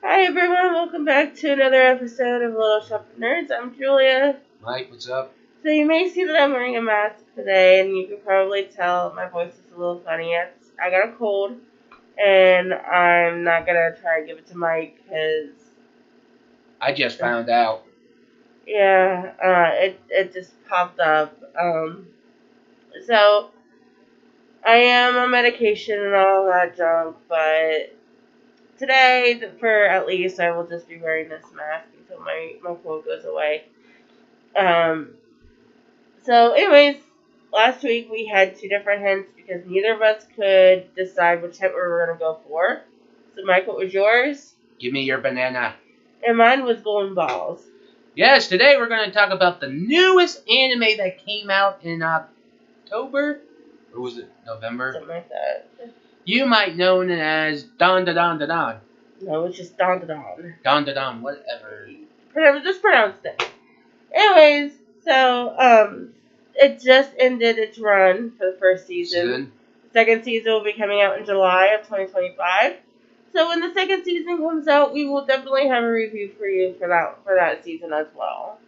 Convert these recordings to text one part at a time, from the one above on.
Hi everyone, welcome back to another episode of Little Shop of Nerds. I'm Julia. Mike, what's up? So you may see that I'm wearing a mask today, and you can probably tell my voice is a little funny. I got a cold, and I'm not gonna try to give it to Mike because I just found out. it just popped up. So I am on medication and all that junk, but today, for at least, I will just be wearing this mask until my cold goes away. Um, So, anyways, last week we had two different hints because neither of us could decide which hint we were going to go for. So, Mike, what was yours? Give me your banana. And mine was Golden Balls. Yes, today we're going to talk about the newest anime that came out in October. Or was it November? Something like that. You might know it as DANDADAN. No, it's just DANDADAN. DANDADAN, whatever. Just pronounce it. Anyways, so, it just ended its run for the first season. The second season will be coming out in July of 2025. So when the second season comes out, we will definitely have a review for you for that season as well.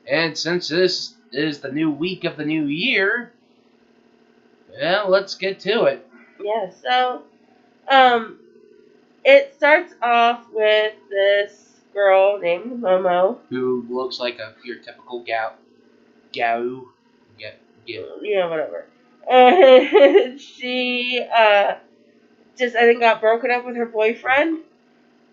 And since this is the new week of the new year, well, let's get to it. Yeah, so it starts off with this girl named Momo. Who looks like your typical gal. Yeah, whatever. And she just I think got broken up with her boyfriend.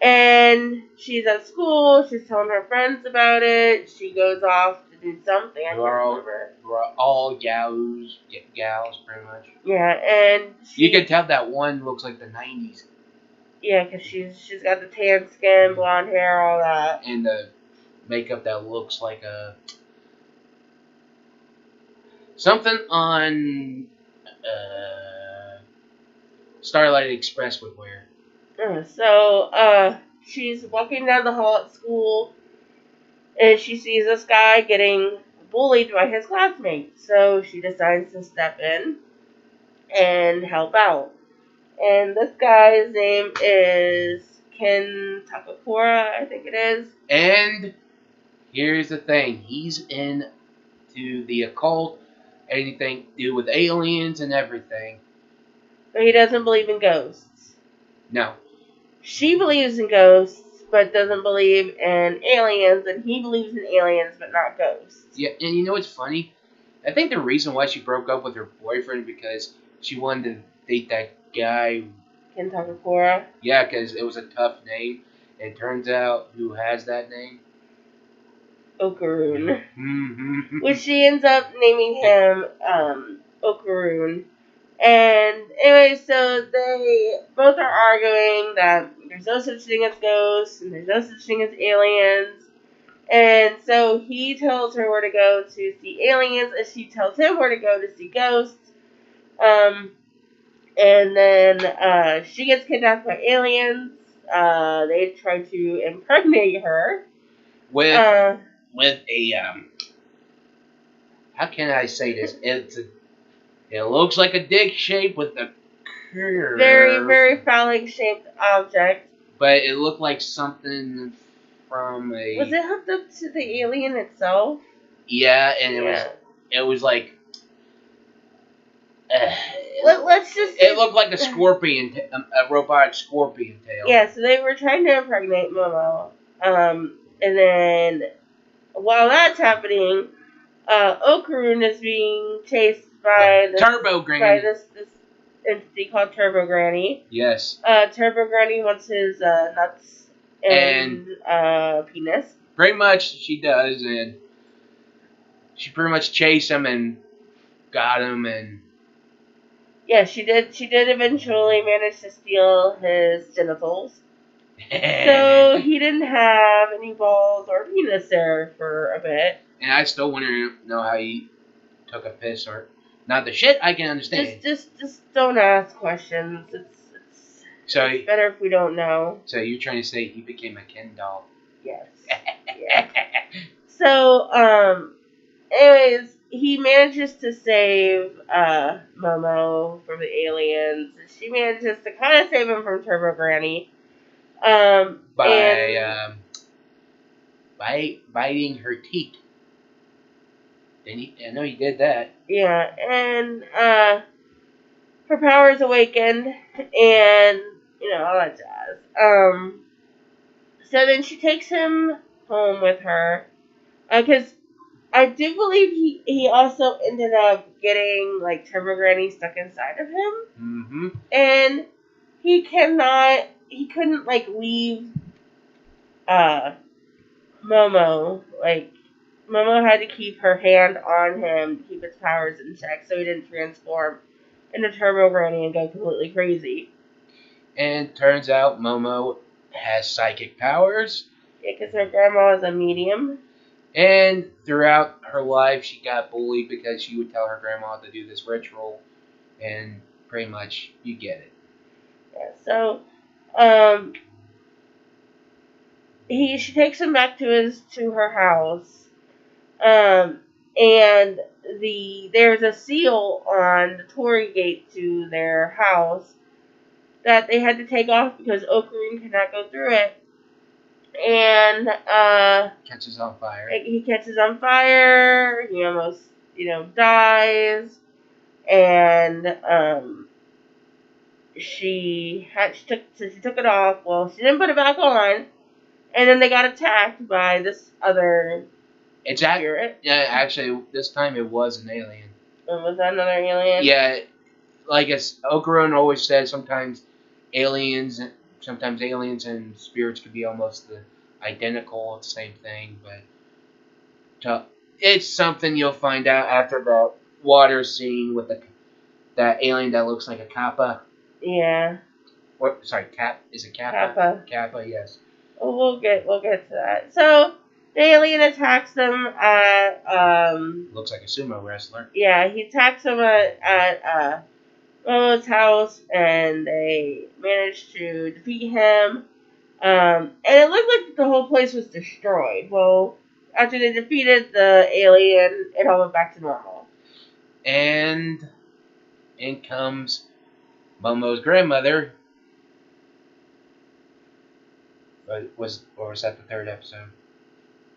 And she's at school, she's telling her friends about it, she goes off to do something, I can't remember. We're all gals, pretty much. Yeah, and you can tell that one looks like the 90s. Yeah, because she's got the tan skin, blonde hair, all that. And the makeup that looks like something on Starlight Express would wear. So, she's walking down the hall at school, and she sees this guy getting bullied by his classmates. So she decides to step in and help out. And this guy's name is Ken Takakura, I think it is. And here's the thing. He's into the occult, anything to do with aliens and everything. But he doesn't believe in ghosts. No. She believes in ghosts, but doesn't believe in aliens, and he believes in aliens, but not ghosts. Yeah, and you know what's funny? I think the reason why she broke up with her boyfriend because she wanted to date that guy. Ken Takakura? Yeah, because it was a tough name. And it turns out who has that name? Okaroon. Mm-hmm. Which she ends up naming him Okaroon. And anyway, so they both are arguing that there's no such thing as ghosts and there's no such thing as aliens. And so he tells her where to go to see aliens, and she tells him where to go to see ghosts. And then she gets kidnapped by aliens. They try to impregnate her. With a how can I say this? It looks like a dick shape with a curve. Very, very phallic shaped object. But it looked like something from a. Was it hooked up to the alien itself? Yeah, and it was like. Let's just. It looked like a scorpion, a robotic scorpion tail. Yeah, so they were trying to impregnate Momo, and then while that's happening, Okaroon is being chased by this entity called Turbo Granny. Yes. Turbo Granny wants his nuts and penis. Pretty much she does, and she pretty much chased him and got him, and yeah, she did eventually manage to steal his genitals. So he didn't have any balls or penis there for a bit. And I still want to know how he took a piss or not. The shit I can understand. Just don't ask questions. It's better if we don't know. So you're trying to say he became a Ken doll? Yes. Yeah. So anyways, he manages to save Momo from the aliens. She manages to kind of save him from Turbo Granny. by And biting her teeth. I know he did that. yeah, and her powers awakened, and all that jazz. So then she takes him home with her, because I do believe he also ended up getting like Turbo Granny stuck inside of him, Mm-hmm. and he couldn't like leave Momo. Like Momo had to keep her hand on him to keep its powers in check, so he didn't transform into Turbo Granny and go completely crazy. And turns out Momo has psychic powers. Yeah, because her grandma was a medium. And throughout her life, she got bullied because she would tell her grandma to do this ritual. And pretty much, you get it. Yeah, so um, she takes him back to her house, and there's a seal on the Torii gate to their house that they had to take off because Okarun cannot go through it. And Catches on fire. he catches on fire. He almost dies, and she took it off. Well, she didn't put it back on, and then they got attacked by this other spirit. Yeah, actually, this time it was an alien. Was that another alien? Yeah, like as Okarun always says, aliens, sometimes aliens and spirits could be almost identical, the same thing. But it's something you'll find out after the water scene with that alien that looks like a kappa. Yeah. Or sorry, is it kappa? Kappa. Kappa, yes. Well, we'll get to that. So the alien attacks them at Looks like a sumo wrestler. Yeah, he attacks them at Momo's house, and they manage to defeat him. And it looked like the whole place was destroyed. Well, after they defeated the alien, it all went back to normal. And in comes Momo's grandmother. Was that the third episode?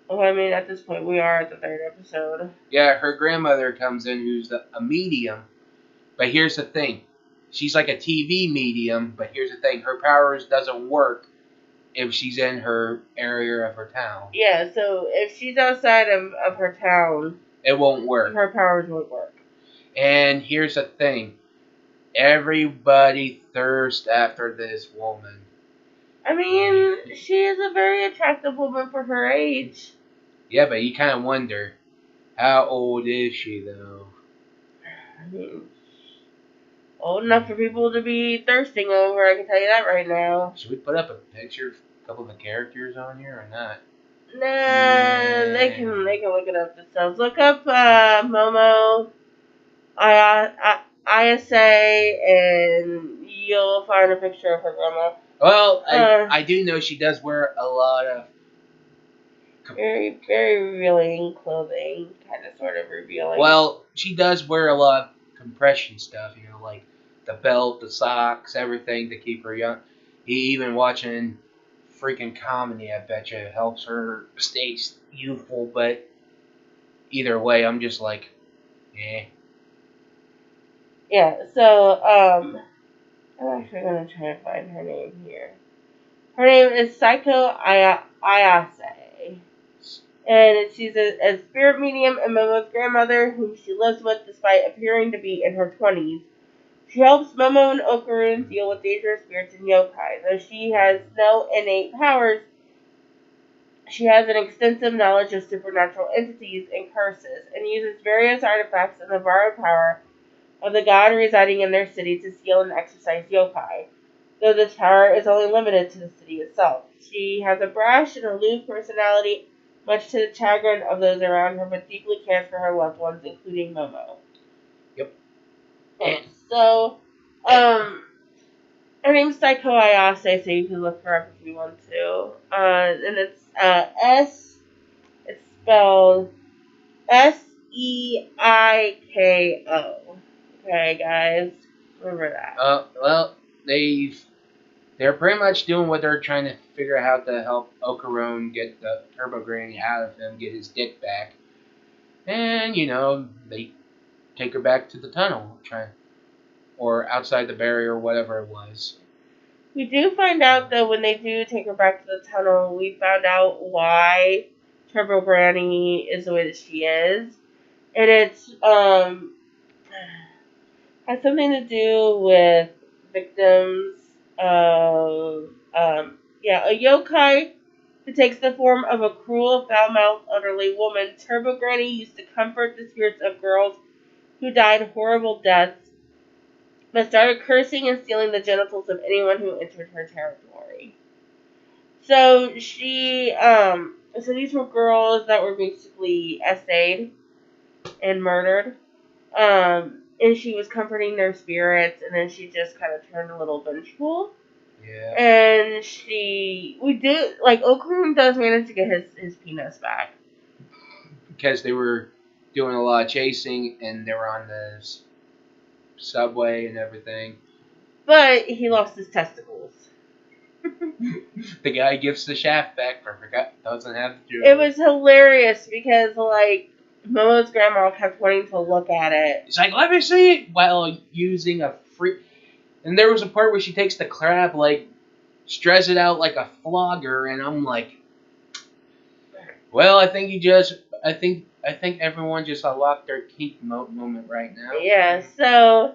Well, I mean, at this point, we are at the third episode. Yeah, her grandmother comes in, who's a medium. But here's the thing. She's like a TV medium, but here's the thing. Her powers doesn't work if she's in her area of her town. Yeah, so if she's outside of her town, it won't work. Her powers won't work. And here's the thing. Everybody thirsts after this woman. I mean, she is a very attractive woman for her age. Yeah, but you kind of wonder, how old is she, though? I mean, old enough for people to be thirsting over, I can tell you that right now. Should we put up a picture of a couple of the characters on here or not? Nah, they can look it up themselves. Look up Momo, Ayase, and you'll find a picture of her grandma. Well, I do know she does wear a lot of very, very revealing clothing, kind of sort of revealing. Well, she does wear a lot of compression stuff, like the belt, the socks, everything to keep her young. Even watching freaking comedy, I bet you, helps her stay youthful. But either way, I'm just like, eh. Yeah, so, I'm actually going to try to find her name here. Her name is Psycho Ayase. And she's a spirit medium and Momo's grandmother, whom she lives with despite appearing to be in her 20s. She helps Momo and Okarun deal with dangerous spirits and yokai. Though she has no innate powers, she has an extensive knowledge of supernatural entities and curses, and uses various artifacts and the borrowed power of the god residing in their city to seal and exorcise yokai, though this power is only limited to the city itself. She has a brash and aloof personality, much to the chagrin of those around her, but deeply cares for her loved ones, including Momo. Yep. So, her name's Psycho Ayase, so you can look her up if you want to. And it's it's spelled Seiko. Okay, guys, remember that. Well, they've they're pretty much doing what they're trying to figure out how to help Okarone get the Turbo Granny out of him, get his dick back. And, they take her back to the tunnel, or outside the barrier, or whatever it was. We do find out, though, when they do take her back to the tunnel, we found out why Turbo Granny is the way that she is. And it's, has something to do with victims of, a yokai who takes the form of a cruel, foul-mouthed, elderly woman. Turbo Granny used to comfort the spirits of girls who died horrible deaths, but started cursing and stealing the genitals of anyone who entered her territory. So so these were girls that were basically essayed and murdered. And she was comforting their spirits, and then she just kind of turned a little vengeful. Yeah. And Okarun does manage to get his penis back. Because they were doing a lot of chasing, and they were on the subway and everything. But he lost his testicles. The guy gives the shaft back, but doesn't have the jewel. It was hilarious because, Momo's grandma kept wanting to look at it. He's like, let me see it, while using a free... And there was a part where she takes the crab, stretches it out like a flogger, and I'm like, well, I think everyone just unlocked their kink moment right now. Yeah, so,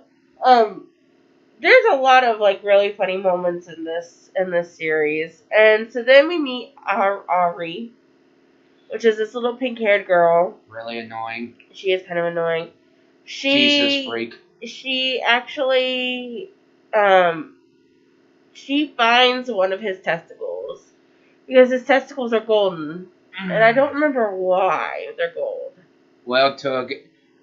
there's a lot of, really funny moments in this series. And so then we meet Ari, which is this little pink-haired girl. Really annoying. She is kind of annoying. Jesus freak. She actually, she finds one of his testicles. Because his testicles are golden. And I don't remember why they're gold. Well, Tug,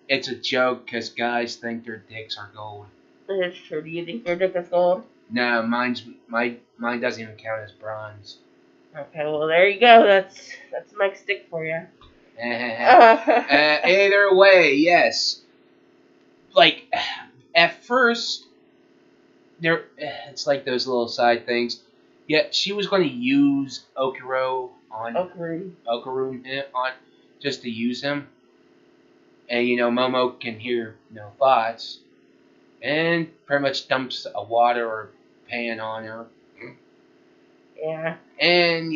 it's a joke because guys think their dicks are gold. It's true. Do you think your dick is gold? No, mine doesn't even count as bronze. Okay, well there you go. That's Mike's dick for you. Either way, yes. At first, it's like those little side things. Yeah, she was going to use Okarun just to use him. And, Momo can hear, thoughts. And pretty much dumps a water or pan on her. Yeah. And,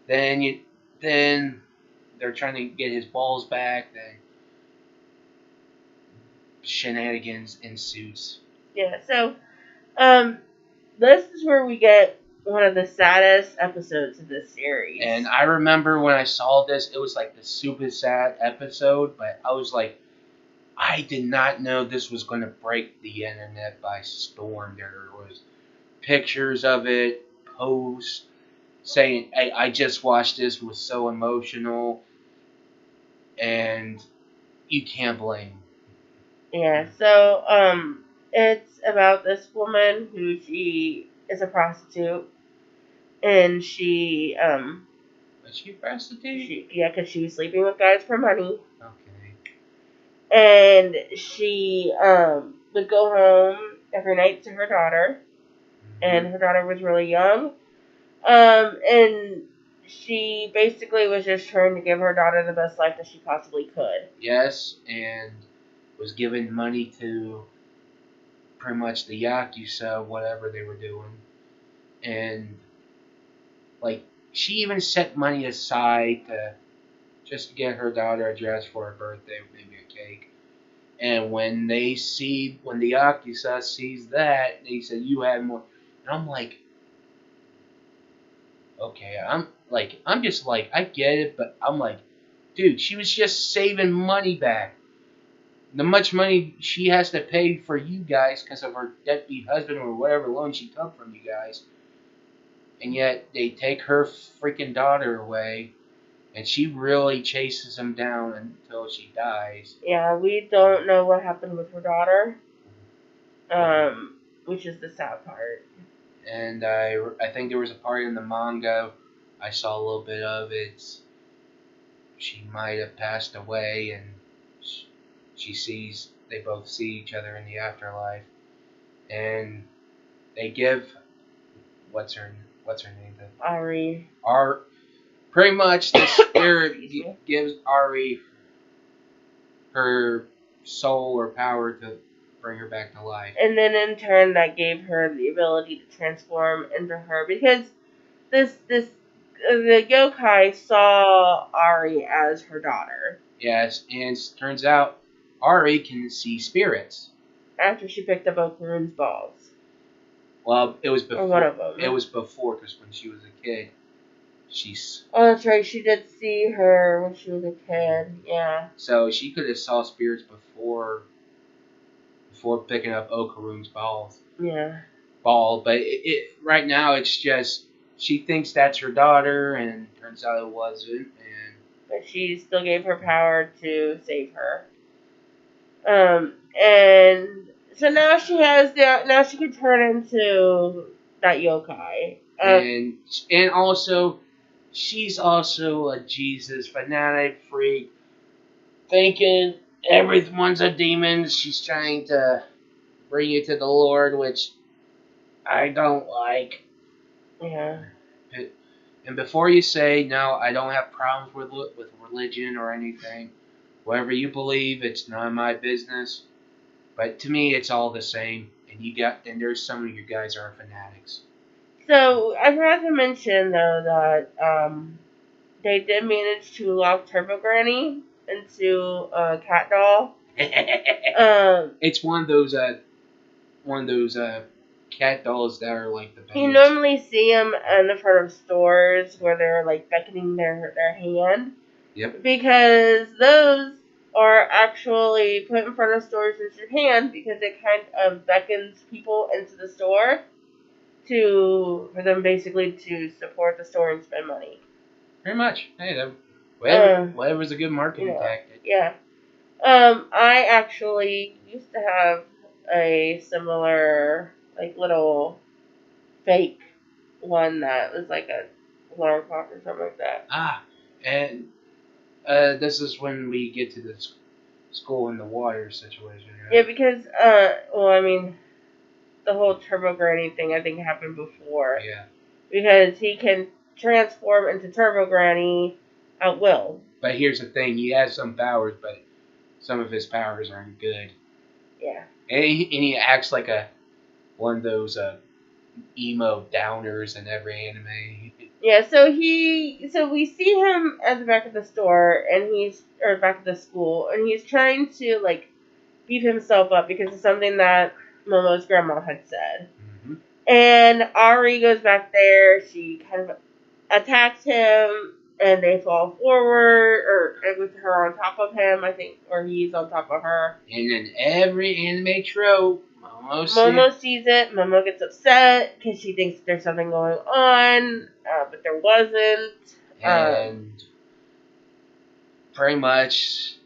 then they're trying to get his balls back. Then shenanigans ensues. Yeah, so, this is where we get one of the saddest episodes of this series. And I remember when I saw this, it was like the super sad episode, but I was like, I did not know this was going to break the internet by storm. There was pictures of it, posts, saying, hey, I just watched this, it was so emotional, and you can't blame. Yeah, so, it's about this woman who she is a prostitute, and she, Was she a prostitute? because she was sleeping with guys for money. Okay. And she, would go home every night to her daughter, and her daughter was really young, and she basically was just trying to give her daughter the best life that she possibly could. Yes, and was giving money to pretty much the Yakuza, whatever they were doing. And, she even set money aside to just get her daughter a dress for her birthday, maybe a cake. And when the Yakuza sees that, they said, you have more. And I'm like, okay, I'm just like, I get it, but I'm like, dude, she was just saving money back. The much money she has to pay for you guys because of her deadbeat husband or whatever loan she took from you guys. And yet they take her freaking daughter away, and she really chases him down until she dies. Yeah, we don't know what happened with her daughter, which is the sad part. And I think there was a part in the manga, I saw a little bit of it. She might have passed away, and they both see each other in the afterlife. And they give what's her name? Ari. Pretty much the spirit Excuse me. gives Ari her soul or power to bring her back to life. And then in turn, that gave her the ability to transform into her, because the yokai saw Ari as her daughter Yes, and it turns out Ari can see spirits. after she picked up Okarun's balls. Well, it was Or before. one of them. It was before, because when she was a kid, she's. Oh, that's right. She did see her when she was a kid. Yeah. So she could have saw spirits before picking up Okarun's Yeah. ball, but right now it's just she thinks that's her daughter, and turns out it wasn't, and But she still gave her power to save her. And so now now she can turn into that yokai. and also she's also a Jesus fanatic freak, thinking everyone's a demon. She's trying to bring you to the Lord, which I don't like. Yeah. And before you say, no, I don't have problems with religion or anything. Whatever you believe, it's not my business. But to me, it's all the same. And there's some of you guys are fanatics. So I forgot to mention though that they did manage to lock Turbo Granny into a cat doll. It's one of those cat dolls that are like the best. You normally see them in the front of stores where they're like beckoning their hand. Yep. Because those are actually put in front of stores with your hand, because it kind of beckons people into the store for them basically to support the store and spend money. Pretty much. Hey, whatever's a good marketing tactic. Yeah. I actually used to have a similar, like, little fake one that was like a alarm clock or something like that. And this is when we get to the school in the water situation, right? Yeah, because, the whole Turbo Granny thing, I think, happened before. Yeah. Because he can transform into Turbo Granny at will. But here's the thing, he has some powers, but some of his powers aren't good. Yeah. And he acts like one of those emo downers in every anime. Yeah, so we see him at the back of the store, or back of the school, and he's trying to, like, beat himself up because of something that Momo's grandma had said. Mm-hmm. And Ari goes back there, she kind of attacks him, and they fall forward, or with her on top of him, I think, or he's on top of her. And in every anime trope, Momo sees it. Momo gets upset because she thinks there's something going on, but there wasn't. And pretty much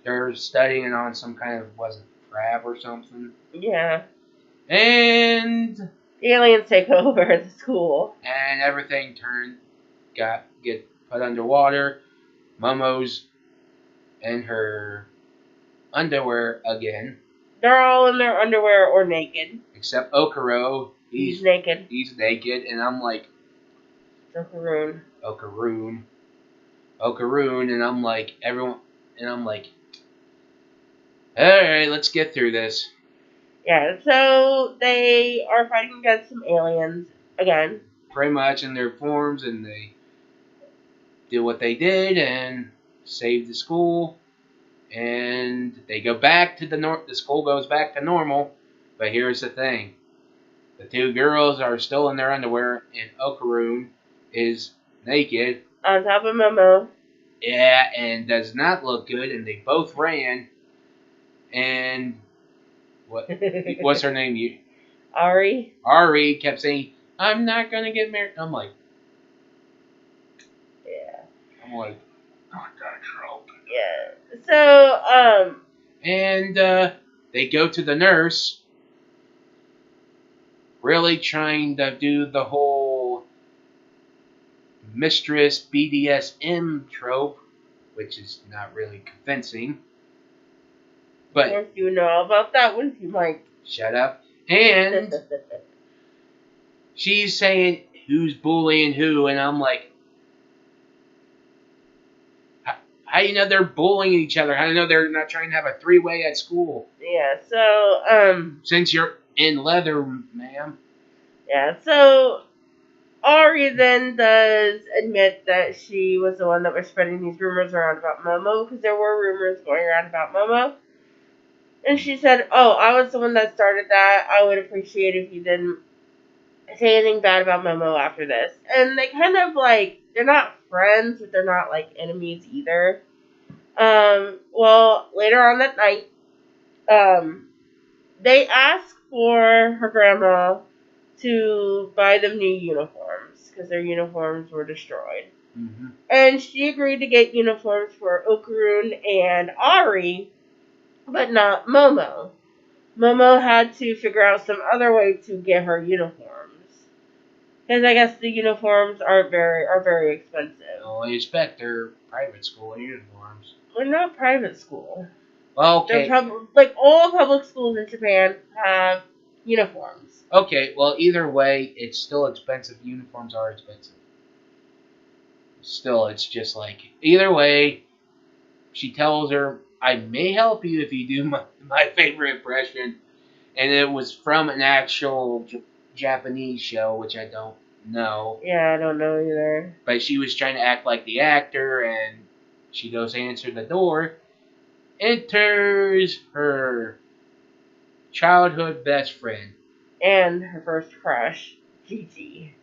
they're studying on some kind of, was it crab or something? Yeah. And the aliens take over the school. And everything get put underwater. Momo's in her underwear again. They're all in their underwear or naked. Except Okuro. He's naked. He's naked, and I'm like... Okaroon, and I'm like, everyone... And I'm like... Alright, let's get through this. Yeah, so they are fighting against some aliens again. Pretty much in their forms, and they did what they did, and saved the school. And they go back to the school goes back to normal. But here's the thing. The two girls are still in their underwear, and Okaroon is naked. On top of Momo. Yeah, and does not look good, and they both ran. And what's her name? Ari. Ari kept saying, I'm not going to get married. I'm like... Yeah. I'm like, not that trope. Yeah. So, And they go to the nurse, really trying to do the whole mistress BDSM trope, which is not really convincing. But yes, you know about that, wouldn't you, Mike? Shut up. And she's saying who's bullying who, and I'm like, how do you know they're bullying each other? How do you know they're not trying to have a three-way at school? Yeah, so, Since you're in leather, ma'am. yeah, so Ari then does admit that she was the one that was spreading these rumors around about Momo, because there were rumors going around about Momo. And she said, "Oh, I was the one that started that. I would appreciate if you didn't say anything bad about Momo after this." And they kind of like, they're not friends, but they're not like enemies either. Well, later on that night, they ask for her grandma to buy them new uniforms because their uniforms were destroyed. Mm-hmm. And she agreed to get uniforms for Okarun and Ari, but not Momo. Momo had to figure out some other way to get her uniforms. Because I guess the uniforms are very expensive. Well, I expect they're private school uniforms. We're not private school. Well, okay. Like all public schools in Japan have uniforms. Okay, well, either way, it's still expensive. Uniforms are expensive. Still, it's just like, either way, she tells her, I may help you if you do my favorite impression. And it was from an actual Japanese show, which I don't know. Yeah, I don't know either. But she was trying to act like the actor, and she goes to answer the door. Enters her childhood best friend. And her first crush, Gigi.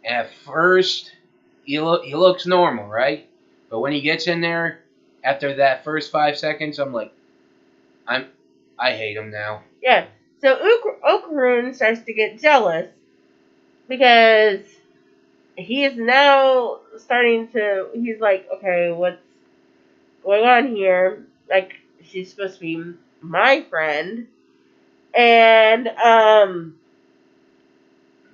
At first, he looks normal, right? But when he gets in there, after that first 5 seconds, I'm like, I hate him now. Yeah. So Okarun starts to get jealous because he is now starting to. He's like, okay, what's going on here? Like, she's supposed to be my friend, and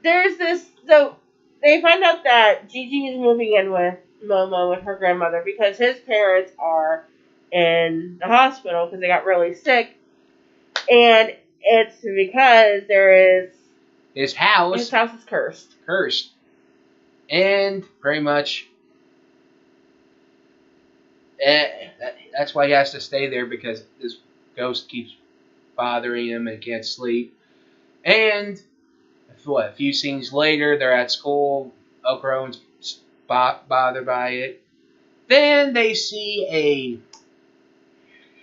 there's this. So they find out that Gigi is moving in with Momo with her grandmother because his parents are in the hospital because they got really sick. And it's because there is his house is cursed. Cursed. And pretty much that's why he has to stay there, because this ghost keeps bothering him and can't sleep. And a few scenes later, they're at school. Okaron's bothered by it. Then they see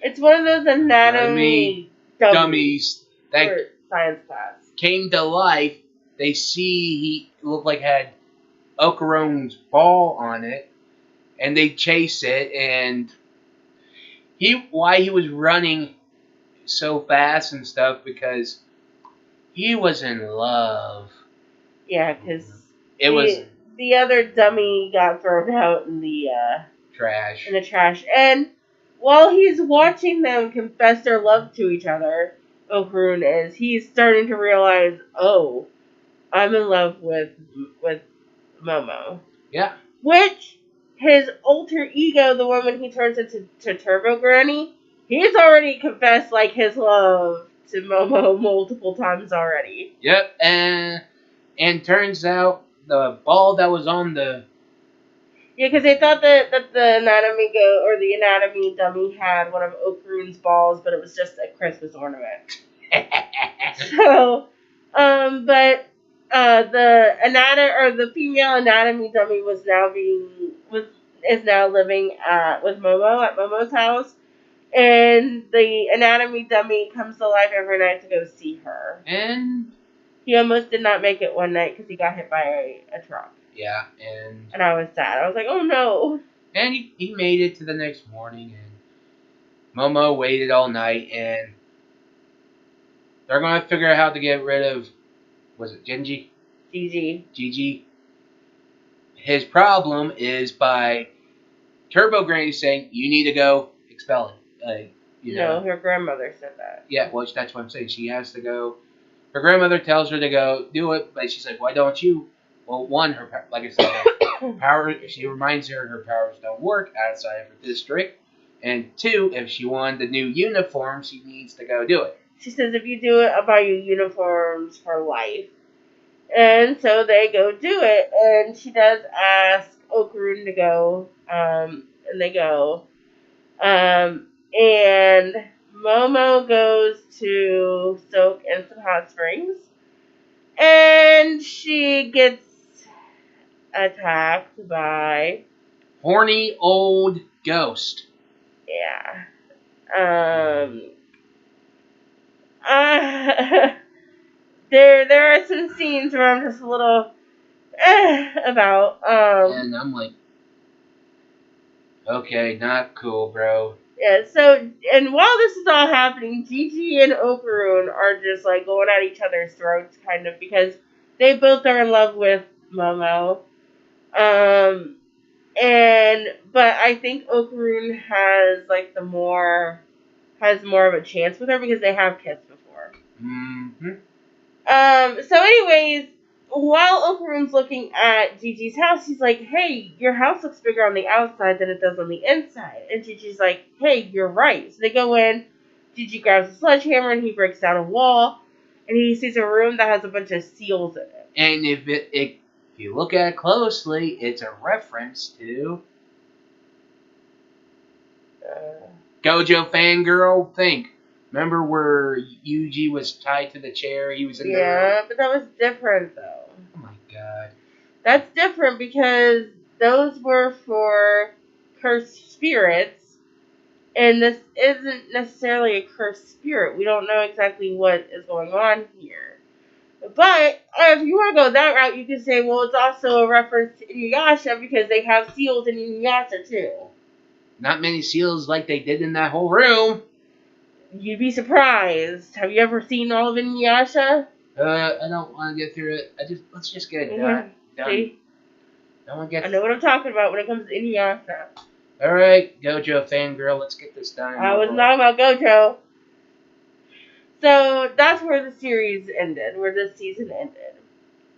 It's one of those anatomy dummies that for science class came to life. They see he looked like had Okaron's ball on it, and they chase it. And why he was running so fast and stuff, because he was in love. Yeah, because it was the other dummy got thrown out in the trash. In the trash, and while he's watching them confess their love to each other, Okarun he's starting to realize, oh, I'm in love with Momo. Yeah. Which his alter ego, the one when he turns into Turbo Granny, he's already confessed like his love to Momo multiple times already. Yep, and turns out the ball that was on the... Yeah, because they thought that the anatomy dummy had one of Okarun's balls, but it was just a Christmas ornament. So, but the female anatomy dummy is now living with Momo at Momo's house, and the anatomy dummy comes to life every night to go see her. And he almost did not make it one night because he got hit by a truck. Yeah, and I was sad. I was like, oh no. And he made it to the next morning, and Momo waited all night, and they're going to figure out how to get rid of, was it Genji? Gigi. His problem is by Turbo Granny saying, you need to go expel it. No, her grandmother said that. Yeah, well, that's what I'm saying. She has to go. Her grandmother tells her to go do it, but she's like, why don't you? Well, one, like I said, her power. She reminds her powers don't work outside of her district. And two, if she wanted the new uniform, she needs to go do it. She says, if you do it, I'll buy you uniforms for life. And so they go do it, and she does ask Okarun to go, and they go. And Momo goes to soak in some hot springs, and she gets attacked by, Horny old ghost. yeah. Um, uh, there are some scenes where I'm just a little about. And I'm like, okay, not cool, bro. Yeah, so, and while this is all happening, Gigi and Okarun are just like going at each other's throats, kind of, because they both are in love with Momo. Um, but I think Okarun has more of a chance with her because they have kissed before. Mm-hmm. So anyways, while Okarun's looking at Gigi's house, he's like, hey, your house looks bigger on the outside than it does on the inside. And Gigi's like, hey, you're right. So they go in, Gigi grabs a sledgehammer and he breaks down a wall, and he sees a room that has a bunch of seals in it. And if you look at it closely, it's a reference to Gojo Fangirl Think. Remember where Yuji was tied to the chair? He was in the room. But that was different, though. Oh my god. That's different because those were for cursed spirits, and this isn't necessarily a cursed spirit. We don't know exactly what is going on here. But if you want to go that route, you can say, well, it's also a reference to Inuyasha because they have seals in Inuyasha too. Not many seals like they did in that whole room. You'd be surprised. Have you ever seen all of Inuyasha? I don't want to get through it. Let's just get it done. See? I know what I'm talking about when it comes to Inuyasha. Alright, Gojo Fangirl, let's get this done. I was talking about Gojo. So that's where the series ended, where this season ended.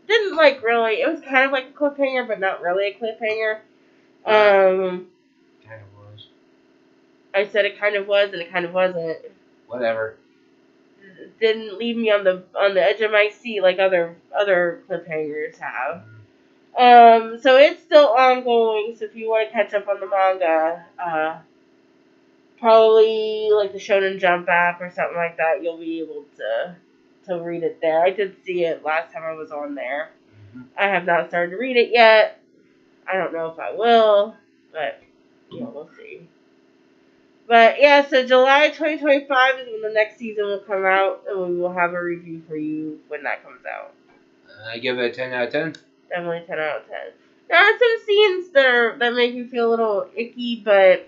Didn't really, it was kind of like a cliffhanger, but not really a cliffhanger. Kind of was. I said it kind of was, and it kind of wasn't. Whatever. Didn't leave me on the edge of my seat like other cliffhangers have. So it's still ongoing. So if you want to catch up on the manga, probably like the Shonen Jump app or something like that, you'll be able to read it there. I did see it last time I was on there. Mm-hmm. I have not started to read it yet. I don't know if I will, but we'll see. But yeah, so July 2025 is when the next season will come out, and we will have a review for you when that comes out. I give it a 10 out of 10. Definitely 10 out of 10. There are some scenes that make you feel a little icky, but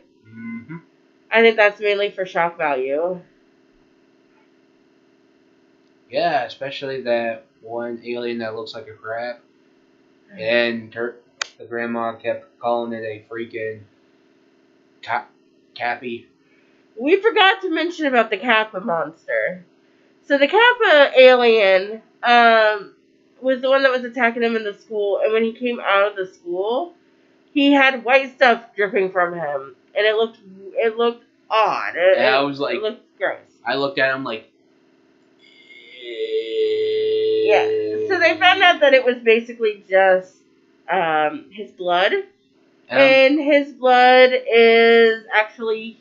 I think that's mainly for shock value. Yeah, especially that one alien that looks like a crab. And the grandma kept calling it a freaking Cappy. We forgot to mention about the Kappa monster. So the Kappa alien was the one that was attacking him in the school, and when he came out of the school, he had white stuff dripping from him, and it looked odd. I was like, it looked gross. I looked at him like, yeah. So they found out that it was basically just his blood, and his blood is actually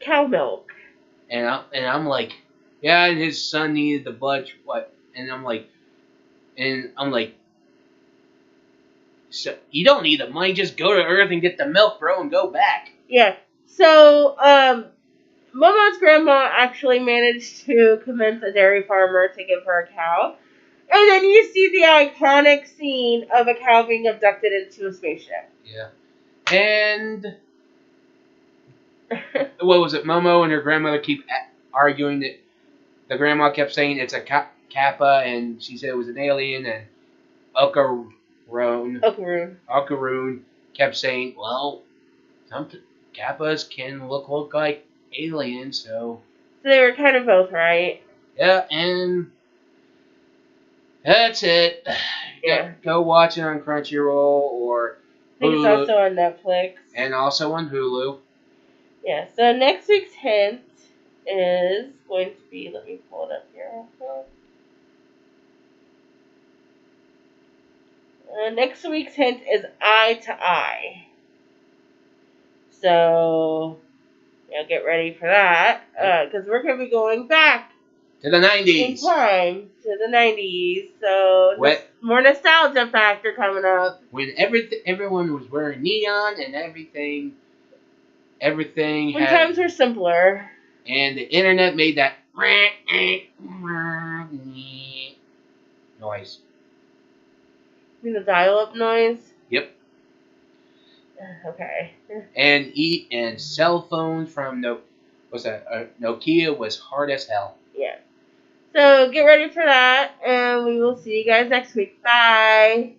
cow milk. And I'm like, yeah, and his son needed the blood. What? And I'm like, so you don't need the money. Just go to Earth and get the milk, bro, and go back. Yeah. So, Momo's grandma actually managed to convince a dairy farmer to give her a cow. And then you see the iconic scene of a cow being abducted into a spaceship. Yeah. And what was it? Momo and her grandmother keep arguing that the grandma kept saying it's a kappa, and she said it was an alien, and Okaroon kept saying, well, some kappas can look like aliens, so they were kind of both right. Yeah, and that's it. Yeah. Go watch it on Crunchyroll or I think Hulu. it's also on Netflix. And also on Hulu. Yeah, so next week's hint is going to be, let me pull it up here also. Next week's hint is eye to eye. So, yeah, get ready for that. Because we're going to be going back To the in 90s. time to the 90s. So, more nostalgia factor coming up. When everyone was wearing neon and everything When had... times were simpler. And the internet made that noise. You mean the dial-up noise? Yep. Okay. And cell phones from Nokia was hard as hell. Yeah. So get ready for that, and we will see you guys next week. Bye.